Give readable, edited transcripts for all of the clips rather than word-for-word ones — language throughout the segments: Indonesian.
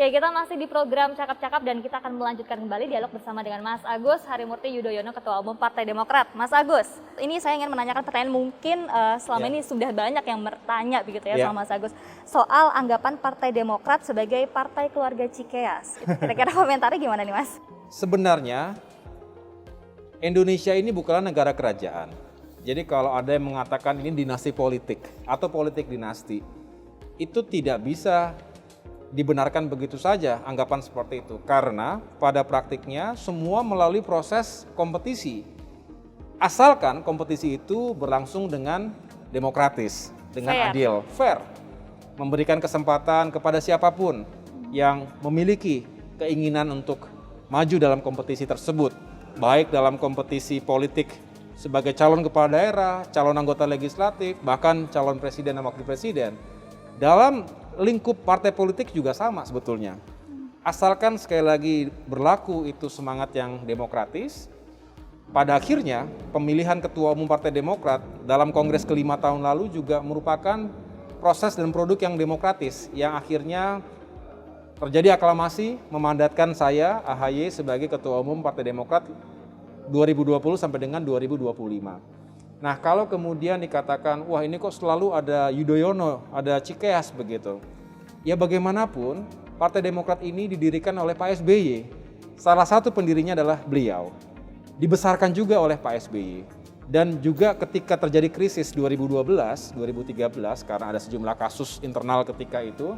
Oke, kita masih di program Cakap-Cakap dan kita akan melanjutkan kembali dialog bersama dengan Mas Agus Harimurti Yudhoyono, Ketua Umum Partai Demokrat. Mas Agus, ini saya ingin menanyakan pertanyaan mungkin selama ini sudah banyak yang bertanya begitu ya sama Mas Agus soal anggapan Partai Demokrat sebagai partai keluarga Cikeas. Kira-kira komentarnya gimana nih Mas? Sebenarnya Indonesia ini bukanlah negara kerajaan. Jadi kalau ada yang mengatakan ini dinasti politik atau politik dinasti, itu tidak bisa dibenarkan begitu saja anggapan seperti itu, karena pada praktiknya semua melalui proses kompetisi, asalkan kompetisi itu berlangsung dengan demokratis, dengan adil, fair, memberikan kesempatan kepada siapapun yang memiliki keinginan untuk maju dalam kompetisi tersebut, baik dalam kompetisi politik sebagai calon kepala daerah, calon anggota legislatif, bahkan calon presiden dan wakil presiden. Dalam lingkup partai politik juga sama sebetulnya. Asalkan sekali lagi berlaku itu semangat yang demokratis, pada akhirnya pemilihan Ketua Umum Partai Demokrat dalam Kongres ke-5 tahun lalu juga merupakan proses dan produk yang demokratis, yang akhirnya terjadi aklamasi memandatkan saya, AHY, sebagai Ketua Umum Partai Demokrat 2020 sampai dengan 2025. Nah, kalau kemudian dikatakan, wah ini kok selalu ada Yudhoyono, ada Cikeas begitu. Ya bagaimanapun, Partai Demokrat ini didirikan oleh Pak SBY. Salah satu pendirinya adalah beliau. Dibesarkan juga oleh Pak SBY. Dan juga ketika terjadi krisis 2012, 2013, karena ada sejumlah kasus internal ketika itu,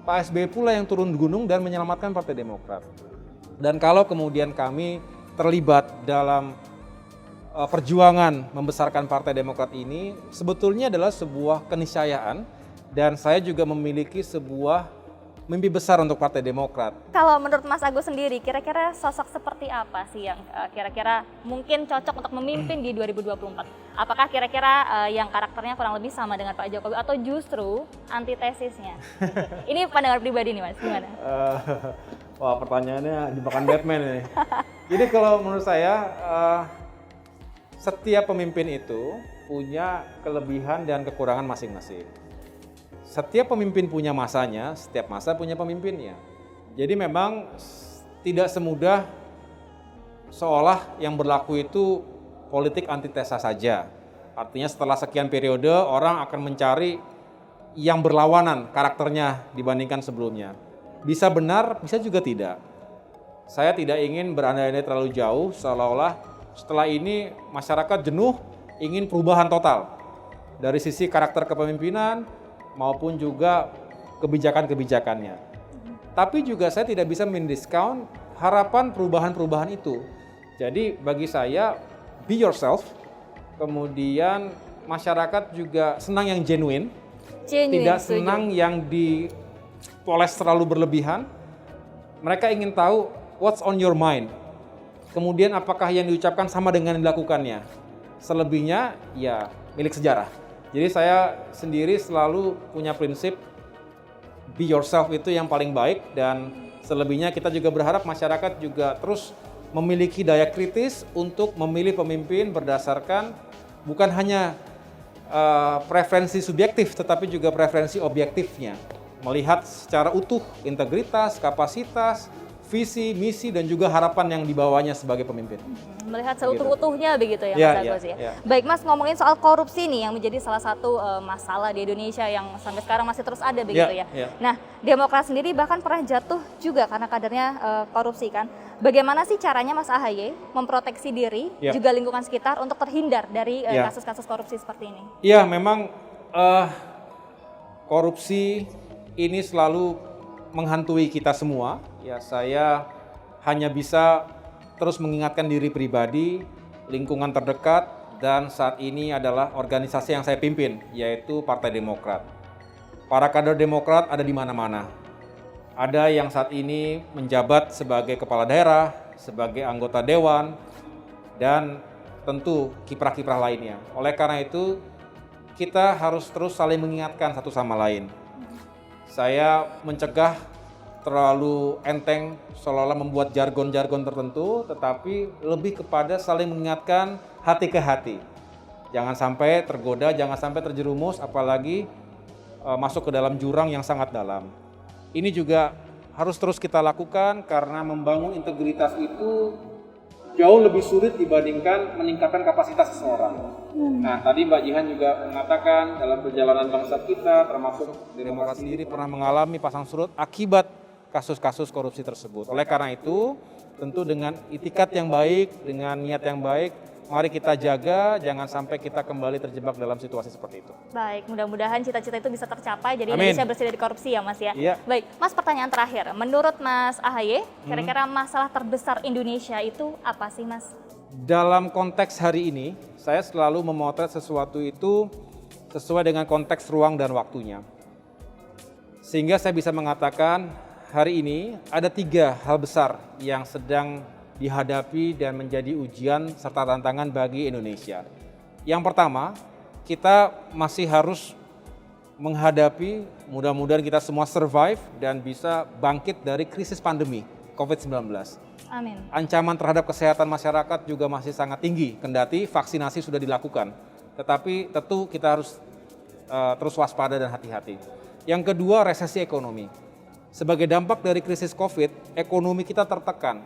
Pak SBY pula yang turun gunung dan menyelamatkan Partai Demokrat. Dan kalau kemudian kami terlibat dalam perjuangan membesarkan Partai Demokrat ini, sebetulnya adalah sebuah keniscayaan, dan saya juga memiliki sebuah mimpi besar untuk Partai Demokrat. Kalau menurut Mas Agus sendiri, kira-kira sosok seperti apa sih yang kira-kira mungkin cocok untuk memimpin di 2024? Apakah kira-kira yang karakternya kurang lebih sama dengan Pak Jokowi atau justru antitesisnya? Ini pandangan pribadi nih Mas, gimana? Wah, pertanyaannya jebakan Batman ini. Jadi kalau menurut saya, setiap pemimpin itu punya kelebihan dan kekurangan masing-masing. Setiap pemimpin punya masanya, setiap masa punya pemimpinnya. Jadi memang tidak semudah seolah yang berlaku itu politik antitesa saja. Artinya setelah sekian periode orang akan mencari yang berlawanan karakternya dibandingkan sebelumnya. Bisa benar, bisa juga tidak. Saya tidak ingin berandai-andai terlalu jauh seolah-olah setelah ini masyarakat jenuh ingin perubahan total dari sisi karakter kepemimpinan maupun juga kebijakan-kebijakannya. Tapi juga saya tidak bisa mendiskount harapan perubahan-perubahan itu. Jadi bagi saya, be yourself, kemudian masyarakat juga senang yang genuine, tidak senang yang dipoles terlalu berlebihan. Mereka ingin tahu what's on your mind. Kemudian apakah yang diucapkan sama dengan yang dilakukannya? Selebihnya ya milik sejarah. Jadi saya sendiri selalu punya prinsip be yourself itu yang paling baik, dan selebihnya kita juga berharap masyarakat juga terus memiliki daya kritis untuk memilih pemimpin berdasarkan bukan hanya preferensi subjektif tetapi juga preferensi objektifnya. Melihat secara utuh integritas, kapasitas, visi, misi, dan juga harapan yang dibawanya sebagai pemimpin. Melihat seutuh-utuhnya begitu ya Mas Agus ya. Baik Mas, ngomongin soal korupsi nih yang menjadi salah satu masalah di Indonesia yang sampai sekarang masih terus ada begitu ya. Nah, Demokrat sendiri bahkan pernah jatuh juga karena kadernya korupsi kan. Bagaimana sih caranya Mas AHY memproteksi diri juga lingkungan sekitar untuk terhindar dari kasus-kasus korupsi seperti ini? Iya, memang korupsi ini selalu menghantui kita semua. Ya, saya hanya bisa terus mengingatkan diri pribadi, lingkungan terdekat, dan saat ini adalah organisasi yang saya pimpin, yaitu Partai Demokrat. Para kader Demokrat ada di mana-mana. Ada yang saat ini menjabat sebagai kepala daerah, sebagai anggota dewan, dan tentu kiprah-kiprah lainnya. Oleh karena itu, kita harus terus saling mengingatkan satu sama lain. Saya mencegah terlalu enteng seolah-olah membuat jargon-jargon tertentu, tetapi lebih kepada saling mengingatkan hati ke hati. Jangan sampai tergoda, jangan sampai terjerumus, apalagi masuk ke dalam jurang yang sangat dalam. Ini juga harus terus kita lakukan karena membangun integritas itu jauh lebih sulit dibandingkan meningkatkan kapasitas seseorang. Nah, tadi Mbak Jihan juga mengatakan dalam perjalanan bangsa kita, termasuk Demokrat sendiri pernah mengalami pasang surut akibat kasus-kasus korupsi tersebut. Oleh karena itu, tentu dengan itikat yang baik, dengan niat yang baik, mari kita jaga, jangan sampai kita kembali terjebak dalam situasi seperti itu. Baik, mudah-mudahan cita-cita itu bisa tercapai, jadi Amin. Indonesia bersih dari korupsi ya Mas ya. Iya. Baik, Mas, pertanyaan terakhir. Menurut Mas AHY, kira-kira masalah terbesar Indonesia itu apa sih Mas? Dalam konteks hari ini, saya selalu memotret sesuatu itu sesuai dengan konteks ruang dan waktunya. Sehingga saya bisa mengatakan hari ini ada 3 hal besar yang sedang dihadapi dan menjadi ujian serta tantangan bagi Indonesia. Yang pertama, kita masih harus menghadapi, mudah-mudahan kita semua survive dan bisa bangkit dari krisis pandemi COVID-19. Amin. Ancaman terhadap kesehatan masyarakat juga masih sangat tinggi, kendati vaksinasi sudah dilakukan. Tetapi tentu kita harus terus waspada dan hati-hati. Yang kedua, resesi ekonomi. Sebagai dampak dari krisis COVID, ekonomi kita tertekan.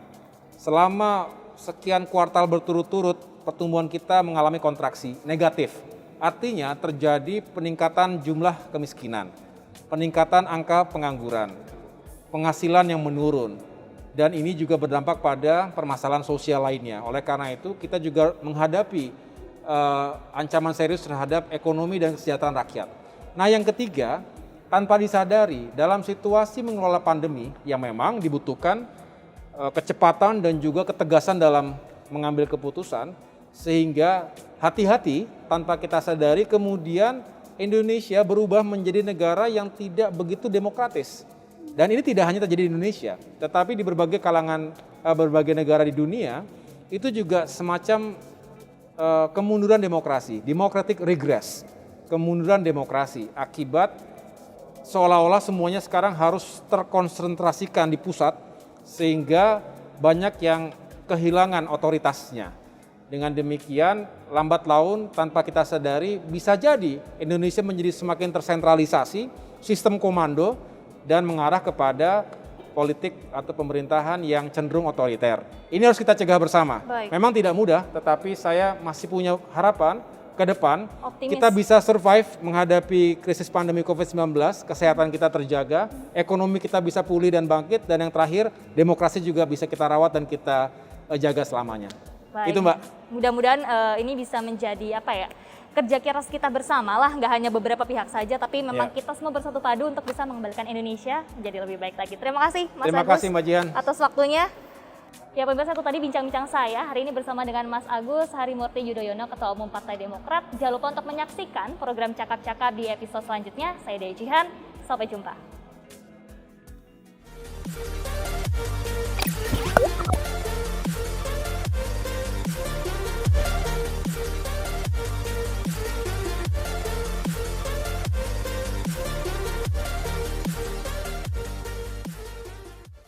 Selama sekian kuartal berturut-turut, pertumbuhan kita mengalami kontraksi negatif. Artinya terjadi peningkatan jumlah kemiskinan, peningkatan angka pengangguran, penghasilan yang menurun. Dan ini juga berdampak pada permasalahan sosial lainnya. Oleh karena itu kita juga menghadapi ancaman serius terhadap ekonomi dan kesejahteraan rakyat. Nah, yang ketiga, tanpa disadari dalam situasi mengelola pandemi yang memang dibutuhkan kecepatan dan juga ketegasan dalam mengambil keputusan, sehingga hati-hati tanpa kita sadari kemudian Indonesia berubah menjadi negara yang tidak begitu demokratis. Dan ini tidak hanya terjadi di Indonesia, tetapi di berbagai kalangan, berbagai negara di dunia, itu juga semacam kemunduran demokrasi, democratic regress, kemunduran demokrasi akibat seolah-olah semuanya sekarang harus terkonsentrasikan di pusat, sehingga banyak yang kehilangan otoritasnya. Dengan demikian, lambat laun tanpa kita sadari, bisa jadi Indonesia menjadi semakin tersentralisasi, sistem komando, dan mengarah kepada politik atau pemerintahan yang cenderung otoriter. Ini harus kita cegah bersama. Baik. Memang tidak mudah, tetapi saya masih punya harapan ke depan Optimis. kita bisa survive menghadapi krisis pandemi COVID-19, kesehatan kita terjaga, ekonomi kita bisa pulih dan bangkit, dan yang terakhir, demokrasi juga bisa kita rawat dan kita jaga selamanya. Baik. Itu Mbak. Mudah-mudahan ini bisa menjadi kerja keras kita bersama lah, nggak hanya beberapa pihak saja, tapi memang kita semua bersatu padu untuk bisa mengembalikan Indonesia menjadi lebih baik lagi. Terima kasih Mas Terima Agus kasih Mbak Jihan atas waktunya. Ya pemirsa, itu tadi bincang-bincang saya hari ini bersama dengan Mas Agus Harimurti Yudhoyono, Ketua Umum Partai Demokrat. Jangan lupa untuk menyaksikan program Cakap-Cakap di episode selanjutnya. Saya Dea Jihan, sampai jumpa.